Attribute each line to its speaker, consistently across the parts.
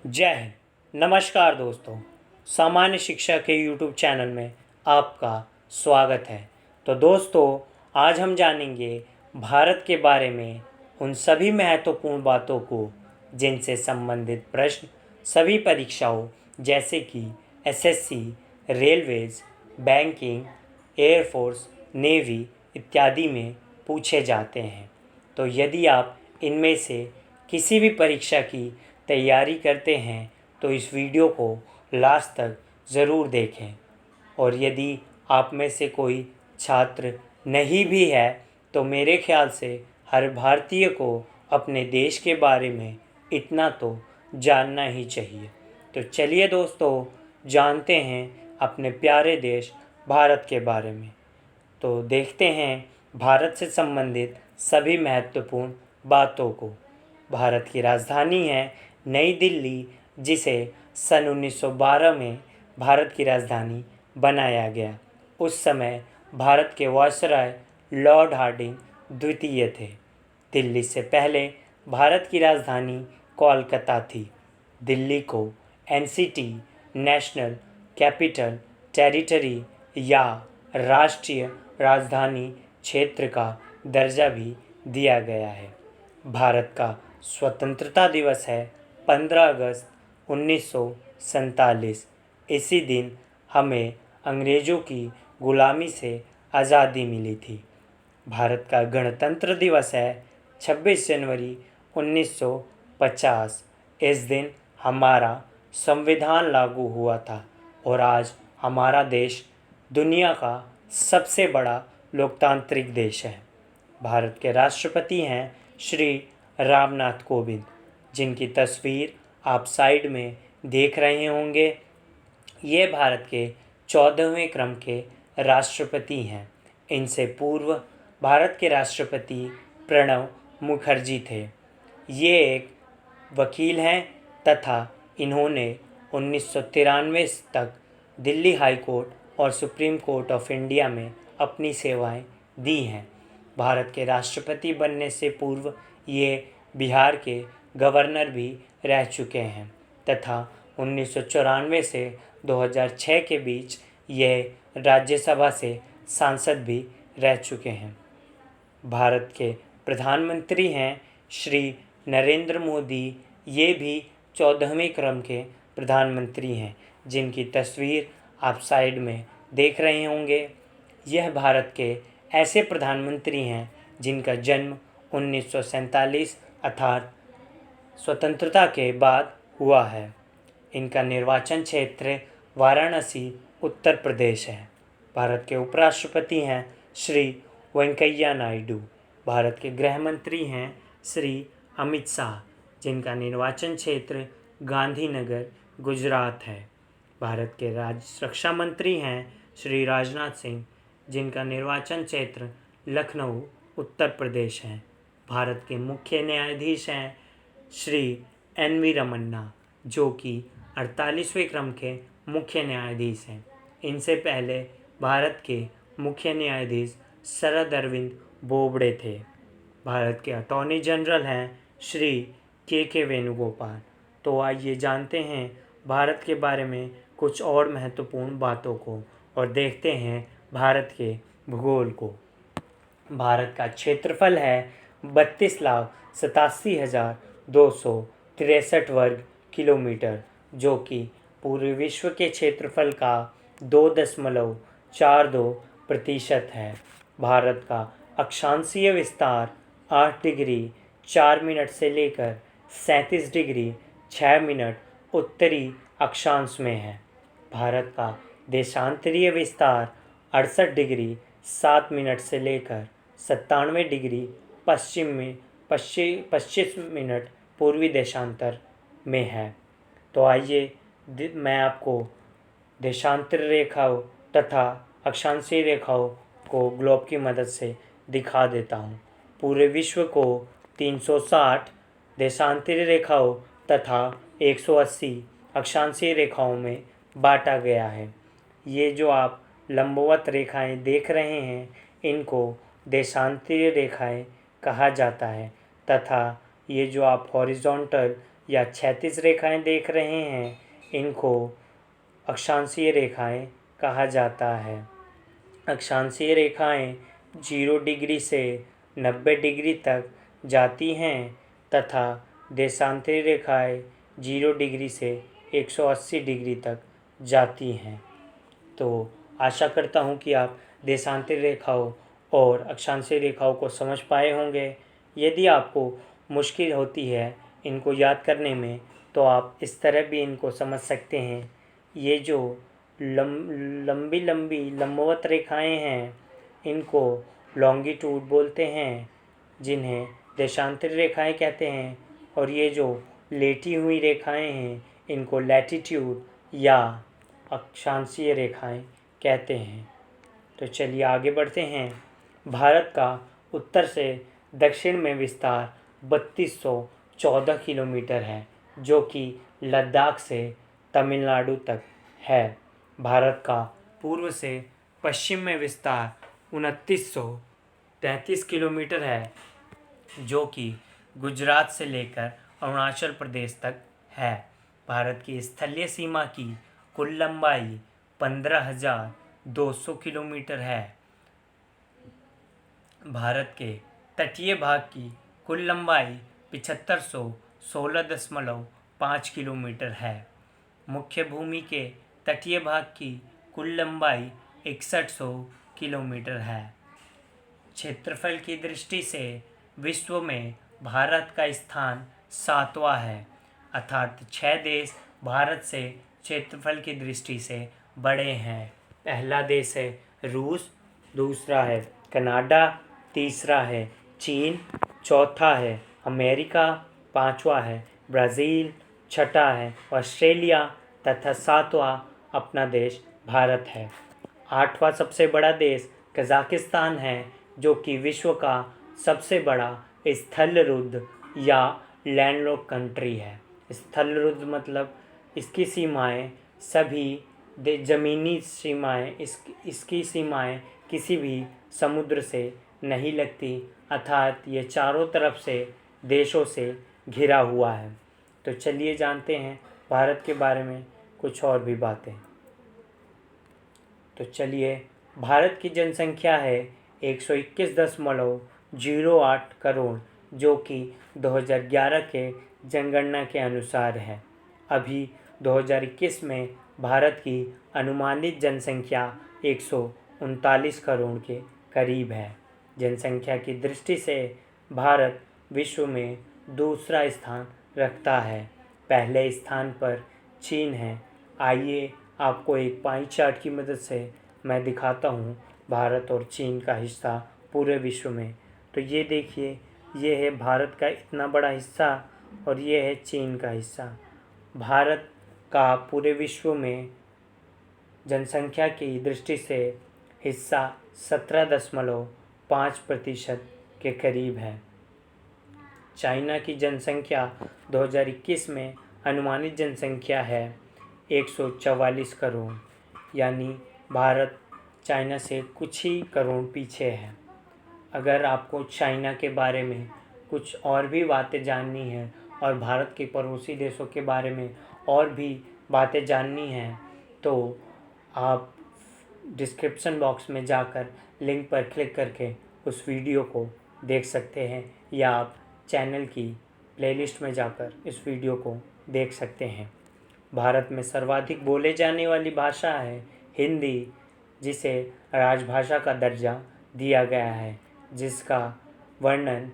Speaker 1: जय हिंद। नमस्कार दोस्तों, सामान्य शिक्षा के यूट्यूब चैनल में आपका स्वागत है। तो दोस्तों, आज हम जानेंगे भारत के बारे में उन सभी महत्वपूर्ण बातों को जिनसे संबंधित प्रश्न सभी परीक्षाओं जैसे कि SSC, railways, banking, air force, navy इत्यादि में पूछे जाते हैं। तो यदि आप इनमें से किसी भी परीक्षा की तैयारी करते हैं तो इस वीडियो को लास्ट तक ज़रूर देखें। और यदि आप में से कोई छात्र नहीं भी है तो मेरे ख्याल से हर भारतीय को अपने देश के बारे में इतना तो जानना ही चाहिए। तो चलिए दोस्तों, जानते हैं अपने प्यारे देश भारत के बारे में। तो देखते हैं भारत से संबंधित सभी महत्वपूर्ण बातों को। भारत की राजधानी है नई दिल्ली, जिसे सन 1912 में भारत की राजधानी बनाया गया। उस समय भारत के वायसराय लॉर्ड हार्डिंग द्वितीय थे। दिल्ली से पहले भारत की राजधानी कोलकाता थी। दिल्ली को एनसीटी, नेशनल कैपिटल टेरिटरी या राष्ट्रीय राजधानी क्षेत्र का दर्जा भी दिया गया है। भारत का स्वतंत्रता दिवस है 15 अगस्त 1947। इसी दिन हमें अंग्रेज़ों की गुलामी से आज़ादी मिली थी। भारत का गणतंत्र दिवस है 26 जनवरी 1950। इस दिन हमारा संविधान लागू हुआ था और आज हमारा देश दुनिया का सबसे बड़ा लोकतांत्रिक देश है। भारत के राष्ट्रपति हैं श्री रामनाथ कोविंद, जिनकी तस्वीर आप साइड में देख रहे होंगे। ये भारत के 14वें क्रम के राष्ट्रपति हैं। इनसे पूर्व भारत के राष्ट्रपति प्रणब मुखर्जी थे। ये एक वकील हैं तथा इन्होंने 1993 तक दिल्ली हाई कोर्ट और सुप्रीम कोर्ट ऑफ इंडिया में अपनी सेवाएं दी हैं। भारत के राष्ट्रपति बनने से पूर्व ये बिहार के गवर्नर भी रह चुके हैं तथा 1994 से 2006 के बीच यह राज्यसभा से सांसद भी रह चुके हैं। भारत के प्रधानमंत्री हैं श्री नरेंद्र मोदी। ये भी 14वें क्रम के प्रधानमंत्री हैं, जिनकी तस्वीर आप साइड में देख रहे होंगे। यह भारत के ऐसे प्रधानमंत्री हैं जिनका जन्म 1947 अर्थात स्वतंत्रता के बाद हुआ है। इनका निर्वाचन क्षेत्र वाराणसी, उत्तर प्रदेश है। भारत के उपराष्ट्रपति हैं श्री वेंकैया नायडू। भारत के गृह मंत्री हैं श्री अमित शाह, जिनका निर्वाचन क्षेत्र गांधीनगर, गुजरात है। भारत के राज्य रक्षा मंत्री हैं श्री राजनाथ सिंह, जिनका निर्वाचन क्षेत्र लखनऊ, उत्तर प्रदेश है। भारत के मुख्य न्यायाधीश हैं श्री एन.वी. रमन्ना, जो कि 48वें क्रम के मुख्य न्यायाधीश हैं। इनसे पहले भारत के मुख्य न्यायाधीश शरद अरविंद बोबड़े थे। भारत के अटॉर्नी जनरल हैं श्री के वेणुगोपाल। तो आइए जानते हैं भारत के बारे में कुछ और महत्वपूर्ण बातों को और देखते हैं भारत के भूगोल को। भारत का क्षेत्रफल है 32,87,263 वर्ग किलोमीटर, जो कि पूरे विश्व के क्षेत्रफल का 2.42% है। भारत का अक्षांशीय विस्तार 8 डिग्री 4 मिनट से लेकर 37 डिग्री 6 मिनट उत्तरी अक्षांश में है। भारत का देशांतरीय विस्तार 68 डिग्री 7 मिनट से लेकर 97 डिग्री 25 मिनट पूर्वी देशांतर में है। तो आइए मैं आपको देशांतर रेखाओं तथा अक्षांशीय रेखाओं को ग्लोब की मदद से दिखा देता हूँ। पूरे विश्व को 360 देशांतरीय रेखाओं तथा 180 अक्षांशीय रेखाओं में बांटा गया है। ये जो आप लंबवत रेखाएं देख रहे हैं, इनको देशांतरीय रेखाएं कहा जाता है तथा ये जो आप हॉरिजॉन्टल या क्षैतिज रेखाएं देख रहे हैं, इनको अक्षांशीय रेखाएं कहा जाता है। अक्षांशीय रेखाएं 0 डिग्री से 90 डिग्री तक जाती हैं तथा देशांतरी रेखाएं 0 डिग्री से 180 डिग्री तक जाती हैं। तो आशा करता हूँ कि आप देशांतरी रेखाओं और अक्षांशीय रेखाओं को समझ पाए होंगे। यदि आपको मुश्किल होती है इनको याद करने में, तो आप इस तरह भी इनको समझ सकते हैं। ये जो लंबी लंबी लंबवत रेखाएं हैं, इनको लॉन्गिट्यूड बोलते हैं, जिन्हें देशांतरी रेखाएं कहते हैं। और ये जो लेटी हुई रेखाएं हैं, इनको लैटिट्यूड या अक्षांशीय रेखाएं कहते हैं। तो चलिए आगे बढ़ते हैं। भारत का उत्तर से दक्षिण में विस्तार 3214 किलोमीटर है, जो कि लद्दाख से तमिलनाडु तक है। भारत का पूर्व से पश्चिम में विस्तार 2933 किलोमीटर है, जो कि गुजरात से लेकर अरुणाचल प्रदेश तक है। भारत की स्थलीय सीमा की कुल लंबाई 15,200 किलोमीटर है। भारत के तटीय भाग की कुल लंबाई 7516.5 किलोमीटर है। मुख्य भूमि के तटीय भाग की कुल लंबाई 6100 किलोमीटर है। क्षेत्रफल की दृष्टि से विश्व में भारत का स्थान 7वां है, अर्थात 6 देश भारत से क्षेत्रफल की दृष्टि से बड़े हैं। पहला देश है रूस, दूसरा है कनाडा, तीसरा है चीन, चौथा है अमेरिका, पांचवा है ब्राज़ील, छठा है ऑस्ट्रेलिया तथा सातवां अपना देश भारत है। आठवां सबसे बड़ा देश कज़ाकिस्तान है, जो कि विश्व का सबसे बड़ा स्थलरुद्ध या लैंडलॉक कंट्री है। स्थलरुद्ध मतलब इसकी सीमाएं सभी ज़मीनी सीमाएं इसकी सीमाएं किसी भी समुद्र से नहीं लगती, अर्थात ये चारों तरफ से देशों से घिरा हुआ है। तो चलिए जानते हैं भारत के बारे में कुछ और भी बातें। तो चलिए, भारत की जनसंख्या है 121.08 करोड़, जो कि 2011 के जनगणना के अनुसार है। अभी 2021 में भारत की अनुमानित जनसंख्या 139 करोड़ के करीब है। जनसंख्या की दृष्टि से भारत विश्व में दूसरा स्थान रखता है। पहले स्थान पर चीन है। आइए आपको एक पाई चार्ट की मदद से मैं दिखाता हूँ भारत और चीन का हिस्सा पूरे विश्व में। तो ये देखिए, ये है भारत का इतना बड़ा हिस्सा और ये है चीन का हिस्सा। भारत का पूरे विश्व में जनसंख्या की दृष्टि से हिस्सा 17.5% के करीब है। चाइना की जनसंख्या 2021 में अनुमानित जनसंख्या है 144 करोड़, यानी भारत चाइना से कुछ ही करोड़ पीछे है। अगर आपको चाइना के बारे में कुछ और भी बातें जाननी हैं और भारत के पड़ोसी देशों के बारे में और भी बातें जाननी हैं, तो आप डिस्क्रिप्शन बॉक्स में जाकर लिंक पर क्लिक करके उस वीडियो को देख सकते हैं, या आप चैनल की प्लेलिस्ट में जाकर इस वीडियो को देख सकते हैं। भारत में सर्वाधिक बोले जाने वाली भाषा है हिंदी, जिसे राजभाषा का दर्जा दिया गया है, जिसका वर्णन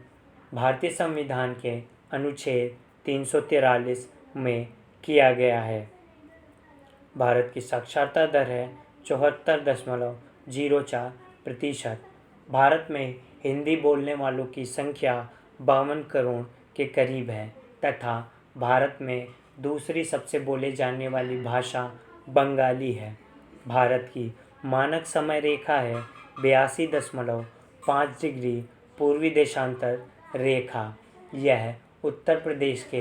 Speaker 1: भारतीय संविधान के अनुच्छेद 343 में किया गया है। भारत की साक्षरता दर है 74.04%। भारत में हिंदी बोलने वालों की संख्या 52 करोड़ के करीब है तथा भारत में दूसरी सबसे बोले जाने वाली भाषा बंगाली है। भारत की मानक समय रेखा है 82.5 डिग्री पूर्वी देशांतर रेखा। यह उत्तर प्रदेश के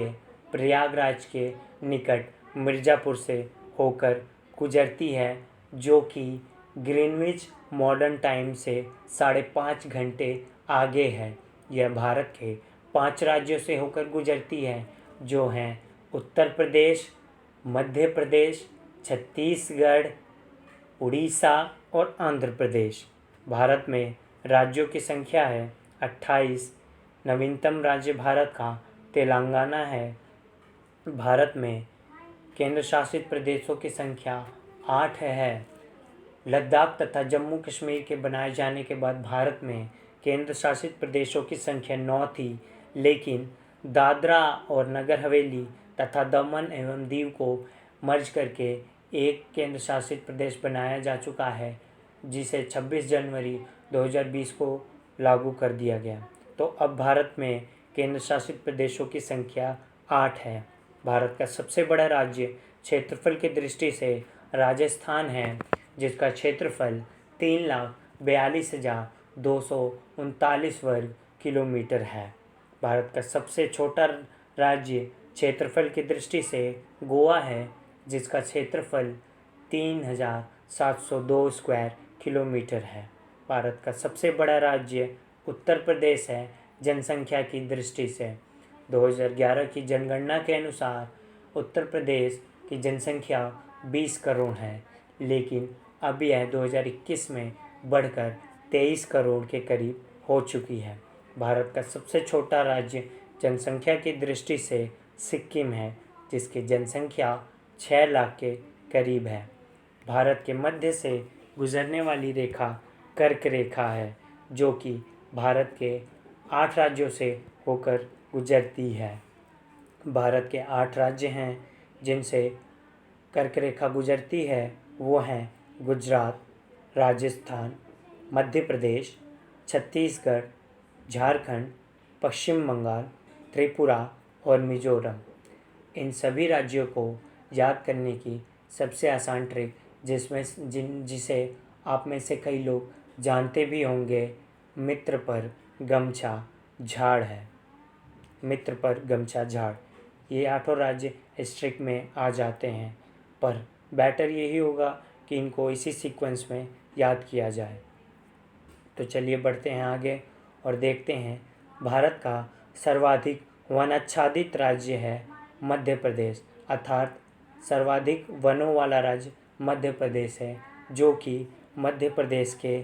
Speaker 1: प्रयागराज के निकट मिर्ज़ापुर से होकर गुजरती है, जो कि ग्रीनविच मॉडर्न टाइम से 5.5 घंटे आगे है। यह भारत के 5 राज्यों से होकर गुजरती है। जो हैं उत्तर प्रदेश, मध्य प्रदेश, छत्तीसगढ़, उड़ीसा और आंध्र प्रदेश। भारत में राज्यों की संख्या है 28। नवीनतम राज्य भारत का तेलंगाना है। भारत में केंद्र शासित प्रदेशों की संख्या 8 है। लद्दाख तथा जम्मू कश्मीर के बनाए जाने के बाद भारत में केंद्र शासित प्रदेशों की संख्या 9 थी, लेकिन दादरा और नगर हवेली तथा दमन एवं दीव को मर्ज करके एक केंद्र शासित प्रदेश बनाया जा चुका है, जिसे 26 जनवरी 2020 को लागू कर दिया गया। तो अब भारत में केंद्र शासित प्रदेशों की संख्या 8 है। भारत का सबसे बड़ा राज्य क्षेत्रफल की दृष्टि से राजस्थान है, जिसका क्षेत्रफल 3,42,239 वर्ग किलोमीटर है। भारत का सबसे छोटा राज्य क्षेत्रफल की दृष्टि से गोवा है, जिसका क्षेत्रफल 3,702 स्क्वायर किलोमीटर है। भारत का सबसे बड़ा राज्य उत्तर प्रदेश है जनसंख्या की दृष्टि से। 2011 की जनगणना के अनुसार उत्तर प्रदेश की जनसंख्या 20 करोड़ है, लेकिन अब यह 2021 में बढ़कर 23 करोड़ के करीब हो चुकी है। भारत का सबसे छोटा राज्य जनसंख्या की दृष्टि से सिक्किम है, जिसकी जनसंख्या 6 लाख के करीब है। भारत के मध्य से गुजरने वाली रेखा कर्क रेखा है, जो कि भारत के 8 राज्यों से होकर गुजरती है। भारत के 8 राज्य हैं जिनसे कर्क रेखा गुजरती है, वो हैं गुजरात, राजस्थान, मध्य प्रदेश, छत्तीसगढ़, झारखंड, पश्चिम बंगाल, त्रिपुरा और मिजोरम। इन सभी राज्यों को याद करने की सबसे आसान ट्रिक जिसे आप में से कई लोग जानते भी होंगे, मित्र पर गमछा झाड़ है। मित्र पर गमछा झाड़, ये 8 राज्य इस ट्रिक में आ जाते हैं, पर बेटर यही होगा कि इनको इसी सीक्वेंस में याद किया जाए। तो चलिए बढ़ते हैं आगे और देखते हैं। भारत का सर्वाधिक वनाच्छादित राज्य है मध्य प्रदेश, अर्थात सर्वाधिक वनों वाला राज्य मध्य प्रदेश है, जो कि मध्य प्रदेश के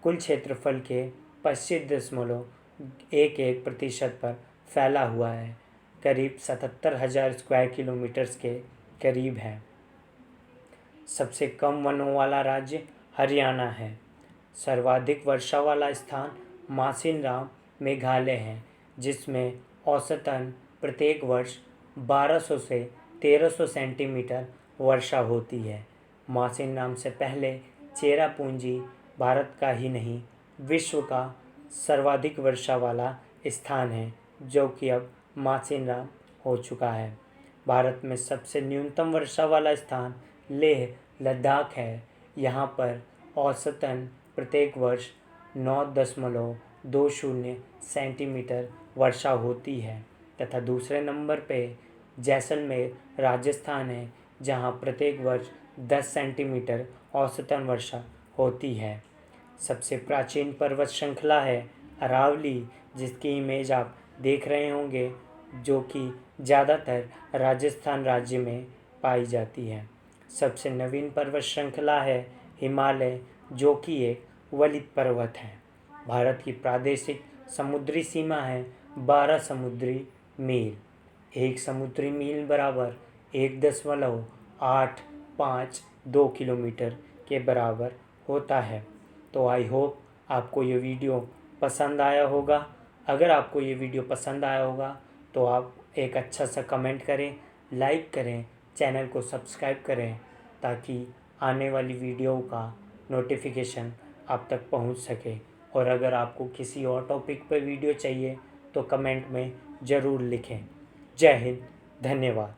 Speaker 1: कुल क्षेत्रफल के 25.11% पर फैला हुआ है। करीब 77,000 स्क्वायर किलोमीटर्स के करीब है। सबसे कम वनों वाला राज्य हरियाणा है। सर्वाधिक वर्षा वाला स्थान मासिनराम मेघालय है, जिसमें औसतन प्रत्येक वर्ष 1200 से 1300 सेंटीमीटर वर्षा होती है। मासिनराम से पहले चेरापूंजी भारत का ही नहीं, विश्व का सर्वाधिक वर्षा वाला स्थान है, जो कि अब मासिनराम हो चुका है। भारत में सबसे न्यूनतम वर्षा वाला स्थान लेह लद्दाख है। यहाँ पर औसतन प्रत्येक वर्ष 9.20 सेंटीमीटर वर्षा होती है, तथा दूसरे नंबर पे जैसलमेर राजस्थान है, जहाँ प्रत्येक वर्ष 10 सेंटीमीटर औसतन वर्षा होती है। सबसे प्राचीन पर्वत श्रृंखला है अरावली, जिसकी इमेज आप देख रहे होंगे, जो कि ज़्यादातर राजस्थान राज्य में पाई जाती है। सबसे नवीन पर्वत श्रृंखला है हिमालय, जो कि एक वलित पर्वत है। भारत की प्रादेशिक समुद्री सीमा है 12 समुद्री मील। एक समुद्री मील बराबर 1.852 किलोमीटर के बराबर होता है। तो आई होप आपको ये वीडियो पसंद आया होगा। अगर आपको ये वीडियो पसंद आया होगा तो आप एक अच्छा सा कमेंट करें, लाइक करें, चैनल को सब्सक्राइब करें, ताकि आने वाली वीडियो का नोटिफिकेशन आप तक पहुंच सके। और अगर आपको किसी और टॉपिक पर वीडियो चाहिए तो कमेंट में ज़रूर लिखें। जय हिंद, धन्यवाद।